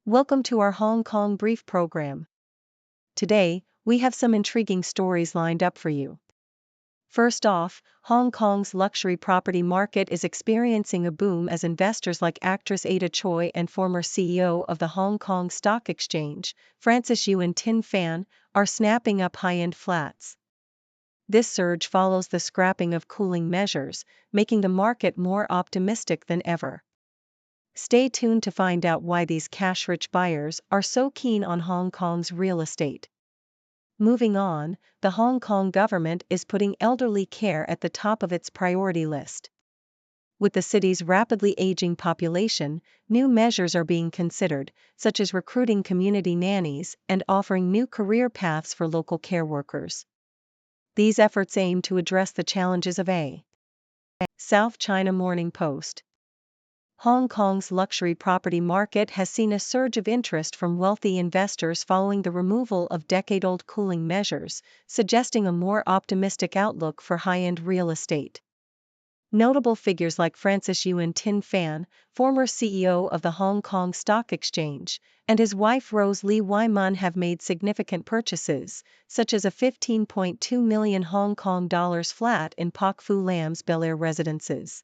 Welcome to our Hong Kong Brief program. Today, we have some intriguing stories lined up for you. First off, Hong Kong's luxury property market is experiencing a boom as investors like actress Ada Choi and former CEO of the Hong Kong Stock Exchange, Yuen Tin-fan, are snapping up high-end flats. This surge follows the scrapping of cooling measures, making the market more optimistic than ever. Stay tuned to find out why these cash-rich buyers are so keen on Hong Kong's real estate. Moving on, the Hong Kong government is putting elderly care at the top of its priority list. With the city's rapidly aging population, new measures are being considered, such as recruiting community nannies and offering new career paths for local care workers. These efforts aim to address the challenges of a South China Morning Post. Hong Kong's luxury property market has seen a surge of interest from wealthy investors following the removal of decade-old cooling measures, suggesting a more optimistic outlook for high-end real estate. Notable figures like Yuen Tin-fan, former CEO of the Hong Kong Stock Exchange, and his wife Rose Lee Wai-man have made significant purchases, such as a $15.2 million Hong Kong dollars flat in Pak Fu Lam's Bel Air residences.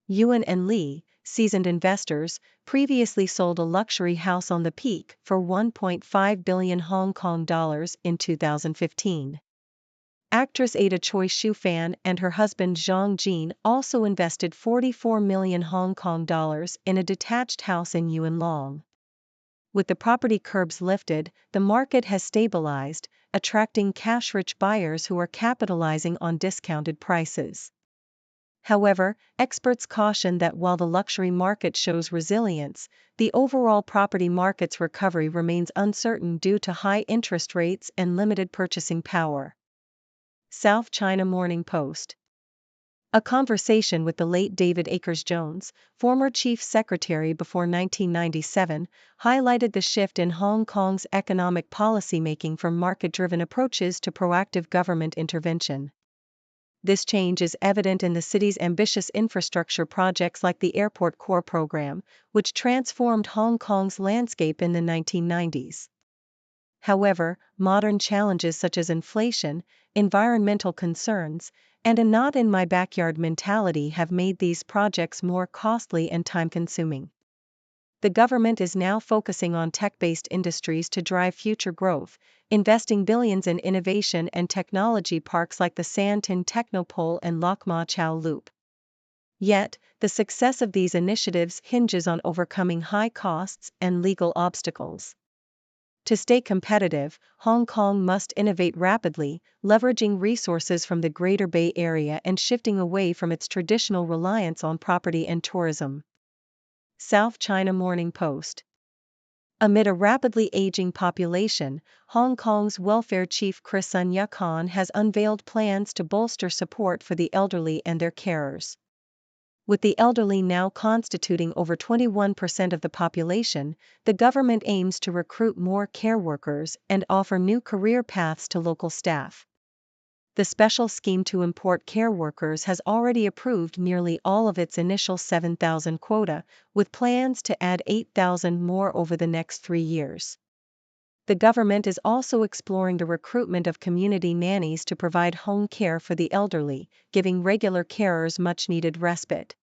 Yuen and Lee, seasoned investors, previously sold a luxury house on the Peak for 1.5 billion Hong Kong dollars in 2015. Actress Ada Choi Fan and her husband Zhang Jin also invested 44 million Hong Kong dollars in a detached house in Yuen Long. With the property curbs lifted, the market has stabilized, attracting cash-rich buyers who are capitalizing on discounted prices. However, experts caution that while the luxury market shows resilience, the overall property market's recovery remains uncertain due to high interest rates and limited purchasing power. South China Morning Post. A conversation with the late David Akers-Jones, former chief secretary before 1997, highlighted the shift in Hong Kong's economic policymaking from market-driven approaches to proactive government intervention. This change is evident in the city's ambitious infrastructure projects like the Airport Core program, which transformed Hong Kong's landscape in the 1990s. However, modern challenges such as inflation, environmental concerns, and a not-in-my-backyard mentality have made these projects more costly and time-consuming. The government is now focusing on tech-based industries to drive future growth, investing billions in innovation and technology parks like the San Tin Technopole and Lok Ma Chau Loop. Yet, the success of these initiatives hinges on overcoming high costs and legal obstacles. To stay competitive, Hong Kong must innovate rapidly, leveraging resources from the Greater Bay Area and shifting away from its traditional reliance on property and tourism. South China Morning Post. Amid a rapidly aging population, Hong Kong's welfare chief Chris Sun Yuk Han has unveiled plans to bolster support for the elderly and their carers. With the elderly now constituting over 21% of the population, the government aims to recruit more care workers and offer new career paths to local staff. The special scheme to import care workers has already approved nearly all of its initial 7,000 quota, with plans to add 8,000 more over the next 3 years. The government is also exploring the recruitment of community nannies to provide home care for the elderly, giving regular carers much-needed respite.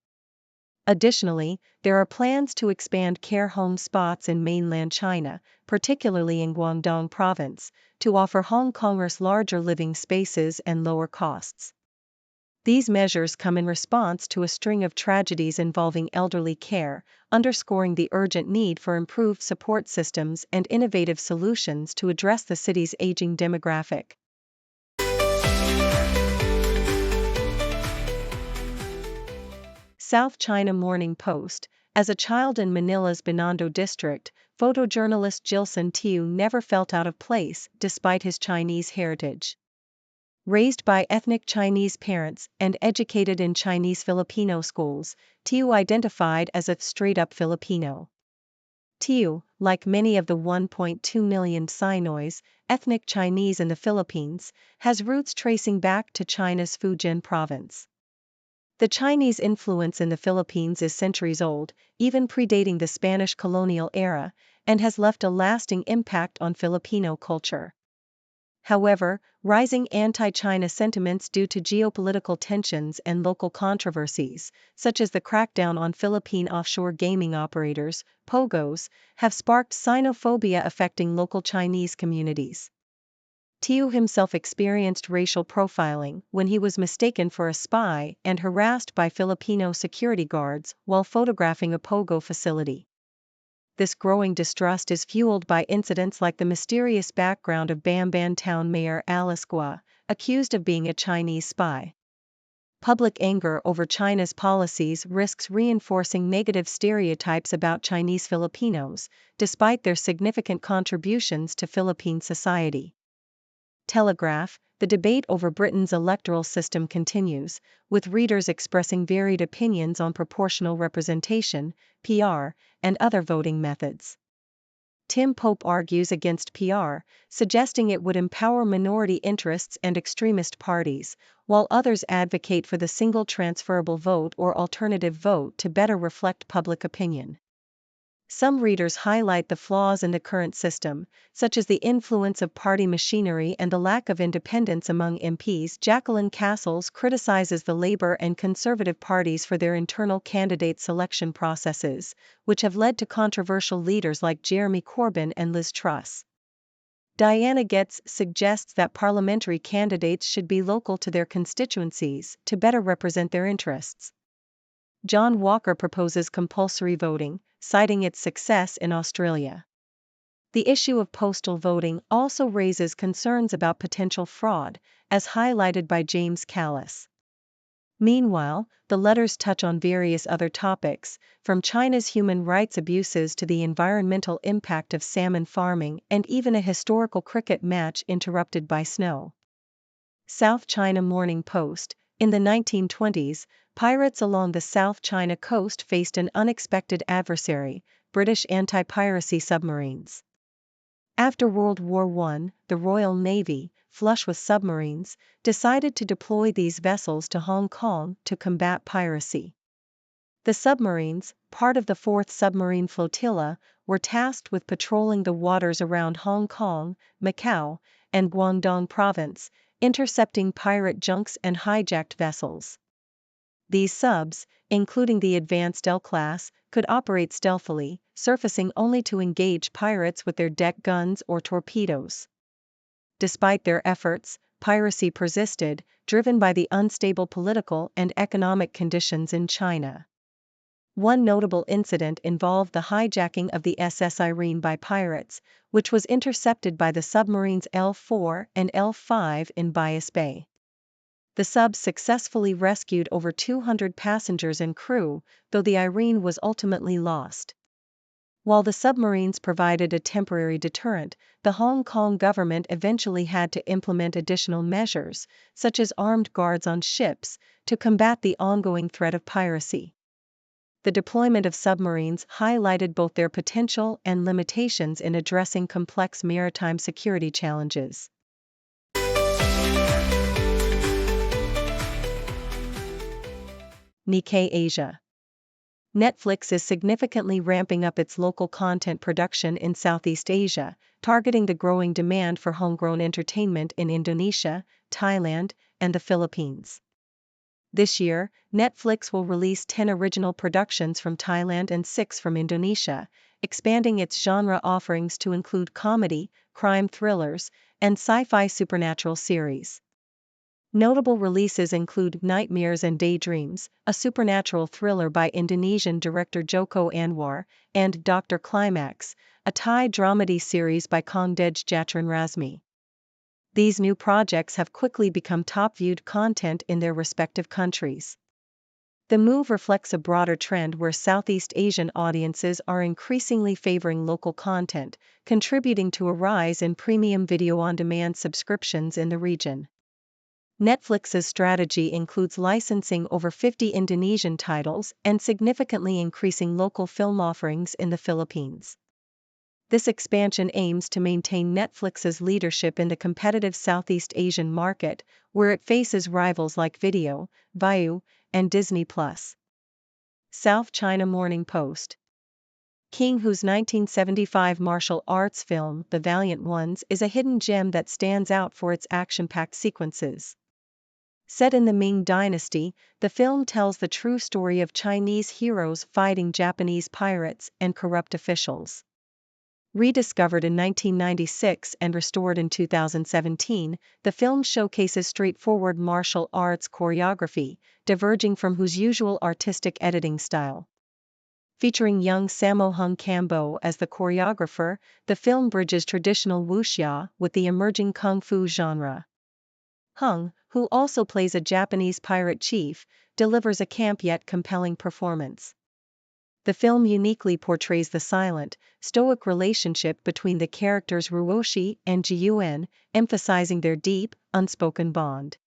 Additionally, there are plans to expand care home spots in mainland China, particularly in Guangdong province, to offer Hong Kongers larger living spaces and lower costs. These measures come in response to a string of tragedies involving elderly care, underscoring the urgent need for improved support systems and innovative solutions to address the city's aging demographic. South China Morning Post. As a child in Manila's Binondo district, photojournalist Jilson Tiu never felt out of place despite his Chinese heritage. Raised by ethnic Chinese parents and educated in Chinese Filipino schools, Tiu identified as a straight-up Filipino. Tiu, like many of the 1.2 million Sinois, ethnic Chinese in the Philippines, has roots tracing back to China's Fujian province. The Chinese influence in the Philippines is centuries old, even predating the Spanish colonial era, and has left a lasting impact on Filipino culture. However, rising anti-China sentiments due to geopolitical tensions and local controversies, such as the crackdown on Philippine offshore gaming operators, POGOs, have sparked xenophobia affecting local Chinese communities. Tiu himself experienced racial profiling when he was mistaken for a spy and harassed by Filipino security guards while photographing a POGO facility. This growing distrust is fueled by incidents like the mysterious background of Bamban Town Mayor Alice Guo, accused of being a Chinese spy. Public anger over China's policies risks reinforcing negative stereotypes about Chinese Filipinos, despite their significant contributions to Philippine society. Telegraph, the debate over Britain's electoral system continues, with readers expressing varied opinions on proportional representation, PR, and other voting methods. Tim Pope argues against PR, suggesting it would empower minority interests and extremist parties, while others advocate for the single transferable vote or alternative vote to better reflect public opinion. Some readers highlight the flaws in the current system, such as the influence of party machinery and the lack of independence among MPs. Jacqueline Castles criticizes the Labour and Conservative parties for their internal candidate selection processes, which have led to controversial leaders like Jeremy Corbyn and Liz Truss. Diana Getz suggests that parliamentary candidates should be local to their constituencies to better represent their interests. John Walker proposes compulsory voting, citing its success in Australia. The issue of postal voting also raises concerns about potential fraud, as highlighted by James Callis. Meanwhile, the letters touch on various other topics, from China's human rights abuses to the environmental impact of salmon farming and even a historical cricket match interrupted by snow. South China Morning Post. In the 1920s, pirates along the South China coast faced an unexpected adversary, British anti-piracy submarines. After World War I, the Royal Navy, flush with submarines, decided to deploy these vessels to Hong Kong to combat piracy. The submarines, part of the 4th Submarine Flotilla, were tasked with patrolling the waters around Hong Kong, Macau, and Guangdong Province, intercepting pirate junks and hijacked vessels. These subs, including the advanced L-class, could operate stealthily, surfacing only to engage pirates with their deck guns or torpedoes. Despite their efforts, piracy persisted, driven by the unstable political and economic conditions in China. One notable incident involved the hijacking of the SS Irene by pirates, which was intercepted by the submarines L4 and L5 in Bias Bay. The subs successfully rescued over 200 passengers and crew, though the Irene was ultimately lost. While the submarines provided a temporary deterrent, the Hong Kong government eventually had to implement additional measures, such as armed guards on ships, to combat the ongoing threat of piracy. The deployment of submarines highlighted both their potential and limitations in addressing complex maritime security challenges. Nikkei Asia. Netflix is significantly ramping up its local content production in Southeast Asia, targeting the growing demand for homegrown entertainment in Indonesia, Thailand, and the Philippines. This year, Netflix will release 10 original productions from Thailand and 6 from Indonesia, expanding its genre offerings to include comedy, crime thrillers, and sci-fi supernatural series. Notable releases include Nightmares and Daydreams, a supernatural thriller by Indonesian director Joko Anwar, and Dr. Climax, a Thai dramedy series by Kongdej Jatran Razmi. These new projects have quickly become top-viewed content in their respective countries. The move reflects a broader trend where Southeast Asian audiences are increasingly favoring local content, contributing to a rise in premium video-on-demand subscriptions in the region. Netflix's strategy includes licensing over 50 Indonesian titles and significantly increasing local film offerings in the Philippines. This expansion aims to maintain Netflix's leadership in the competitive Southeast Asian market, where it faces rivals like Video, Viu, and Disney+. South China Morning Post. King Hu's 1975 martial arts film, The Valiant Ones, is a hidden gem that stands out for its action-packed sequences. Set in the Ming Dynasty, the film tells the true story of Chinese heroes fighting Japanese pirates and corrupt officials. Rediscovered in 1996 and restored in 2017, the film showcases straightforward martial arts choreography, diverging from Hu's usual artistic editing style. Featuring young Sammo Hung Cambo as the choreographer, the film bridges traditional wuxia with the emerging kung fu genre. Hung, who also plays a Japanese pirate chief, delivers a camp yet compelling performance. The film uniquely portrays the silent, stoic relationship between the characters Ruoshi and Ji-Yuan, emphasizing their deep, unspoken bond.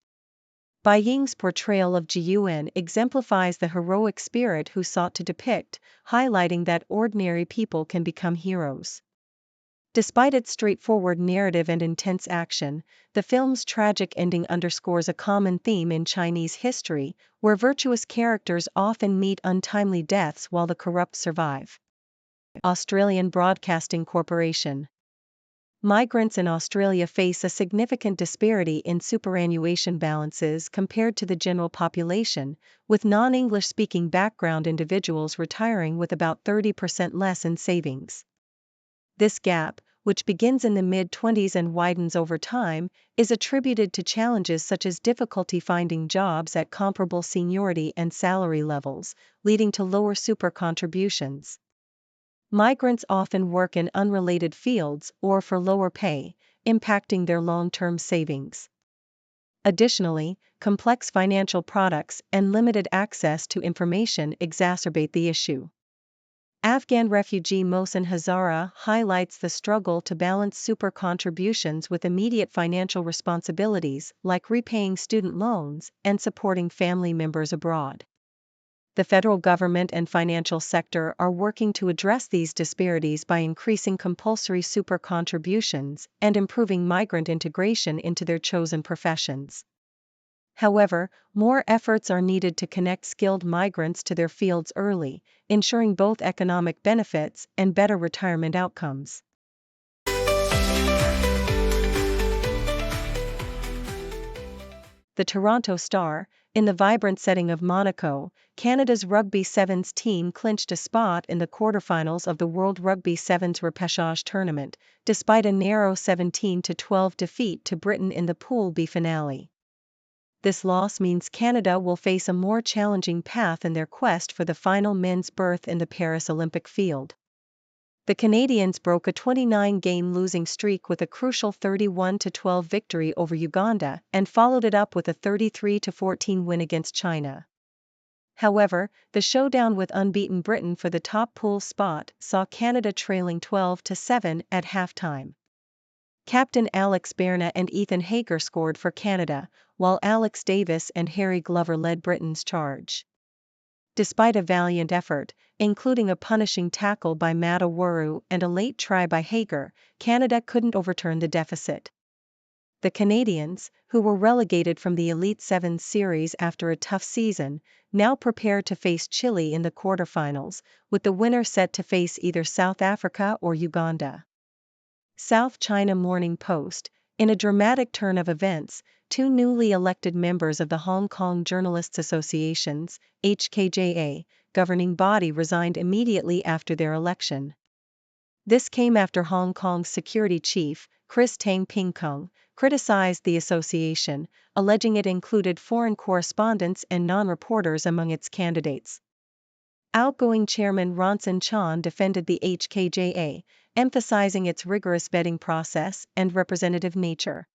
Bai Ying's portrayal of Ji-Yuan exemplifies the heroic spirit Hu sought to depict, highlighting that ordinary people can become heroes. Despite its straightforward narrative and intense action, the film's tragic ending underscores a common theme in Chinese history, where virtuous characters often meet untimely deaths while the corrupt survive. Australian Broadcasting Corporation. Migrants in Australia face a significant disparity in superannuation balances compared to the general population, with non-English speaking background individuals retiring with about 30% less in savings. This gap, which begins in the mid-20s and widens over time, is attributed to challenges such as difficulty finding jobs at comparable seniority and salary levels, leading to lower super contributions. Migrants often work in unrelated fields or for lower pay, impacting their long-term savings. Additionally, complex financial products and limited access to information exacerbate the issue. Afghan refugee Mohsen Hazara highlights the struggle to balance super contributions with immediate financial responsibilities like repaying student loans and supporting family members abroad. The federal government and financial sector are working to address these disparities by increasing compulsory super contributions and improving migrant integration into their chosen professions. However, more efforts are needed to connect skilled migrants to their fields early, ensuring both economic benefits and better retirement outcomes. The Toronto Star. In the vibrant setting of Monaco, Canada's Rugby Sevens team clinched a spot in the quarterfinals of the World Rugby Sevens repechage tournament, despite a narrow 17-12 defeat to Britain in the Pool B finale. This loss means Canada will face a more challenging path in their quest for the final men's berth in the Paris Olympic field. The Canadians broke a 29-game losing streak with a crucial 31-12 victory over Uganda and followed it up with a 33-14 win against China. However, the showdown with unbeaten Britain for the top pool spot saw Canada trailing 12-7 at halftime. Captain Alex Berna and Ethan Hager scored for Canada, while Alex Davis and Harry Glover led Britain's charge. Despite a valiant effort, including a punishing tackle by Matt Oworu and a late try by Hager, Canada couldn't overturn the deficit. The Canadians, who were relegated from the Elite Sevens series after a tough season, now prepare to face Chile in the quarterfinals, with the winner set to face either South Africa or Uganda. South China Morning Post. In a dramatic turn of events, two newly elected members of the Hong Kong Journalists Association's HKJA governing body resigned immediately after their election. This came after Hong Kong's security chief, Chris Tang Ping Kung, criticized the association, alleging it included foreign correspondents and non-reporters among its candidates. Outgoing chairman Ronson Chan defended the HKJA, emphasizing its rigorous vetting process and representative nature.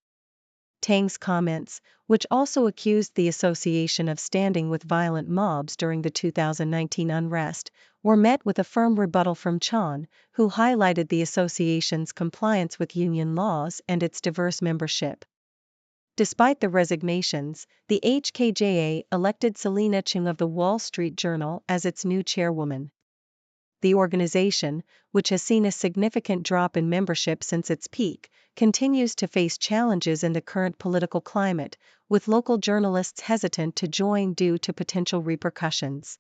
Tang's comments, which also accused the association of standing with violent mobs during the 2019 unrest, were met with a firm rebuttal from Chan, who highlighted the association's compliance with union laws and its diverse membership. Despite the resignations, the HKJA elected Selina Chung of the Wall Street Journal as its new chairwoman. The organization, which has seen a significant drop in membership since its peak, continues to face challenges in the current political climate, with local journalists hesitant to join due to potential repercussions.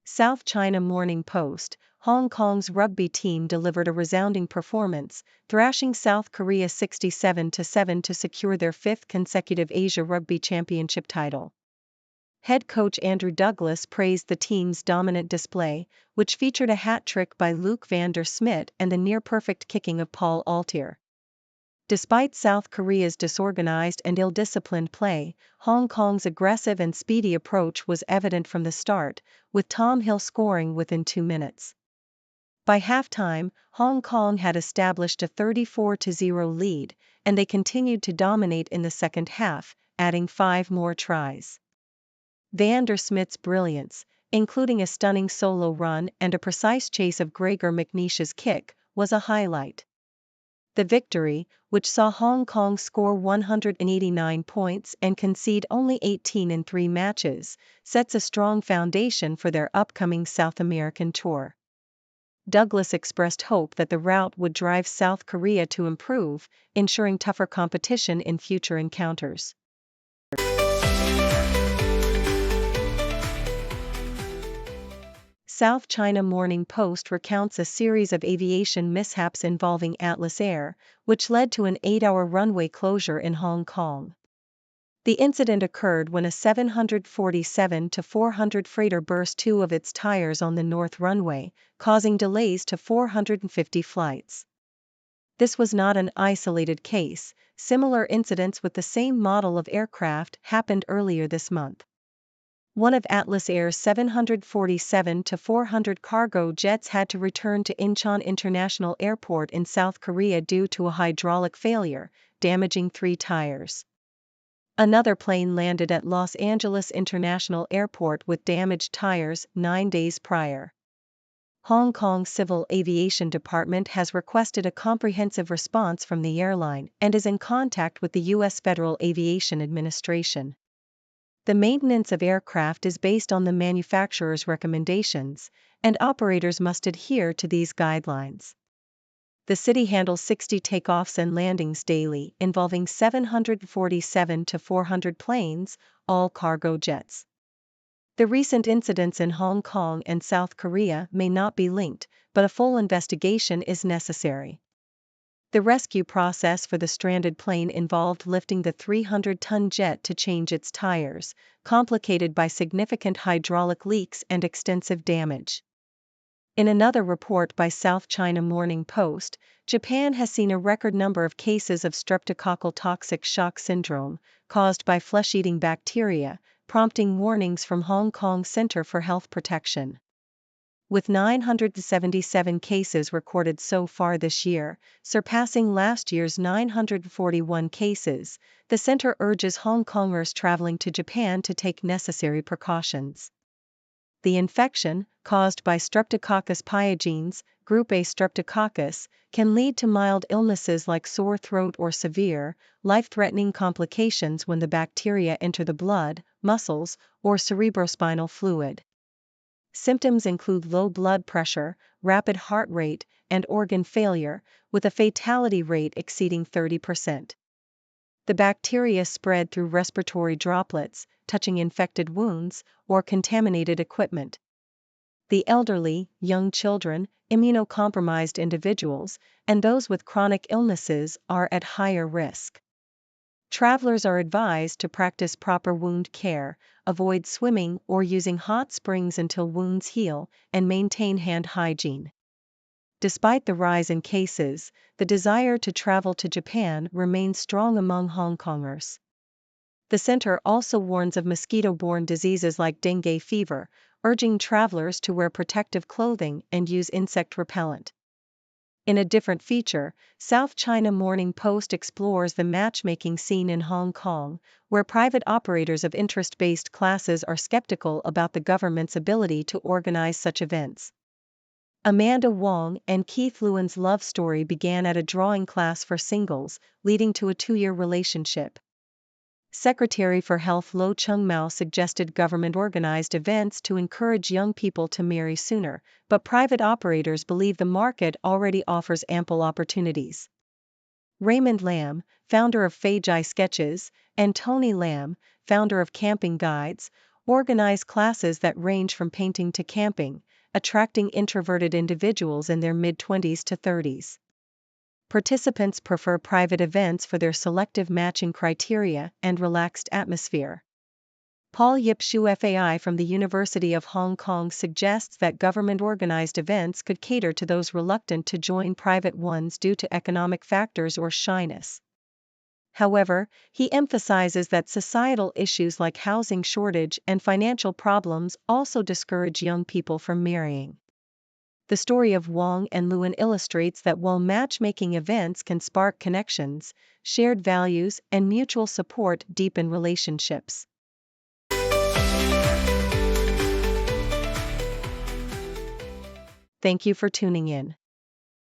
South China Morning Post, Hong Kong's rugby team delivered a resounding performance, thrashing South Korea 67-7 to secure their fifth consecutive Asia Rugby Championship title. Head coach Andrew Douglas praised the team's dominant display, which featured a hat trick by Luke van der Smit and the near-perfect kicking of Paul Altier. Despite South Korea's disorganized and ill-disciplined play, Hong Kong's aggressive and speedy approach was evident from the start, with Tom Hill scoring within 2 minutes. By halftime, Hong Kong had established a 34-0 lead, and they continued to dominate in the second half, adding 5 more tries. Van der Smit's brilliance, including a stunning solo run and a precise chase of Gregor McNeish's kick, was a highlight. The victory, which saw Hong Kong score 189 points and concede only 18 in 3 matches, sets a strong foundation for their upcoming South American tour. Douglas expressed hope that the rout would drive South Korea to improve, ensuring tougher competition in future encounters. South China Morning Post recounts a series of aviation mishaps involving Atlas Air, which led to an 8-hour runway closure in Hong Kong. The incident occurred when a 747-400 freighter burst 2 of its tires on the north runway, causing delays to 450 flights. This was not an isolated case. Similar incidents with the same model of aircraft happened earlier this month. One of Atlas Air's 747-400 cargo jets had to return to Incheon International Airport in South Korea due to a hydraulic failure, damaging 3 tires. Another plane landed at Los Angeles International Airport with damaged tires 9 days prior. Hong Kong Civil Aviation Department has requested a comprehensive response from the airline and is in contact with the U.S. Federal Aviation Administration. The maintenance of aircraft is based on the manufacturer's recommendations, and operators must adhere to these guidelines. The city handles 60 takeoffs and landings daily, involving 747-400 planes, all cargo jets. The recent incidents in Hong Kong and South Korea may not be linked, but a full investigation is necessary. The rescue process for the stranded plane involved lifting the 300-ton jet to change its tires, complicated by significant hydraulic leaks and extensive damage. In another report by South China Morning Post, Japan has seen a record number of cases of streptococcal toxic shock syndrome, caused by flesh-eating bacteria, prompting warnings from Hong Kong Center for Health Protection. With 977 cases recorded so far this year, surpassing last year's 941 cases, the center urges Hong Kongers traveling to Japan to take necessary precautions. The infection, caused by Streptococcus pyogenes, group A Streptococcus, can lead to mild illnesses like sore throat or severe, life-threatening complications when the bacteria enter the blood, muscles, or cerebrospinal fluid. Symptoms include low blood pressure, rapid heart rate, and organ failure, with a fatality rate exceeding 30%. The bacteria spread through respiratory droplets, touching infected wounds, or contaminated equipment. The elderly, young children, immunocompromised individuals, and those with chronic illnesses are at higher risk. Travelers are advised to practice proper wound care, avoid swimming or using hot springs until wounds heal, and maintain hand hygiene. Despite the rise in cases, the desire to travel to Japan remains strong among Hong Kongers. The center also warns of mosquito-borne diseases like dengue fever, urging travelers to wear protective clothing and use insect repellent. In a different feature, South China Morning Post explores the matchmaking scene in Hong Kong, where private operators of interest-based classes are skeptical about the government's ability to organize such events. Amanda Wong and Keith Lewin's love story began at a drawing class for singles, leading to a 2-year relationship. Secretary for Health Lo Chung-mao suggested government-organized events to encourage young people to marry sooner, but private operators believe the market already offers ample opportunities. Raymond Lam, founder of Fajai Sketches, and Tony Lam, founder of Camping Guides, organize classes that range from painting to camping, attracting introverted individuals in their mid-20s to 30s. Participants prefer private events for their selective matching criteria and relaxed atmosphere. Paul Yip Shu FAI from the University of Hong Kong suggests that government-organized events could cater to those reluctant to join private ones due to economic factors or shyness. However, he emphasizes that societal issues like housing shortage and financial problems also discourage young people from marrying. The story of Wong and Lewin illustrates that while matchmaking events can spark connections, shared values and mutual support deepen relationships. Thank you for tuning in.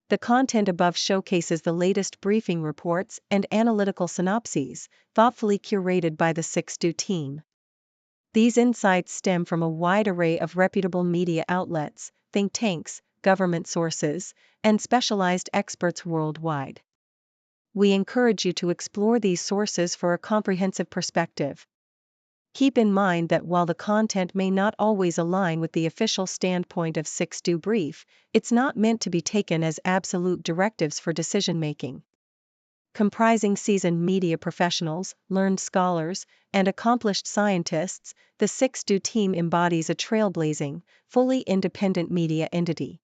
The content above showcases the latest briefing reports and analytical synopses, thoughtfully curated by the 6Do team. These insights stem from a wide array of reputable media outlets, think tanks, government sources, and specialized experts worldwide. We encourage you to explore these sources for a comprehensive perspective. Keep in mind that while the content may not always align with the official standpoint of 6Do Brief, it's not meant to be taken as absolute directives for decision-making. Comprising seasoned media professionals, learned scholars, and accomplished scientists, the 6Do team embodies a trailblazing, fully independent media entity.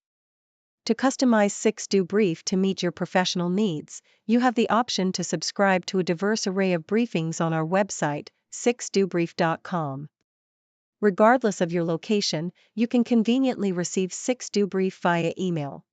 To customize 6Do Brief to meet your professional needs, you have the option to subscribe to a diverse array of briefings on our website, 6dobrief.com. Regardless of your location, you can conveniently receive 6Do Brief via email.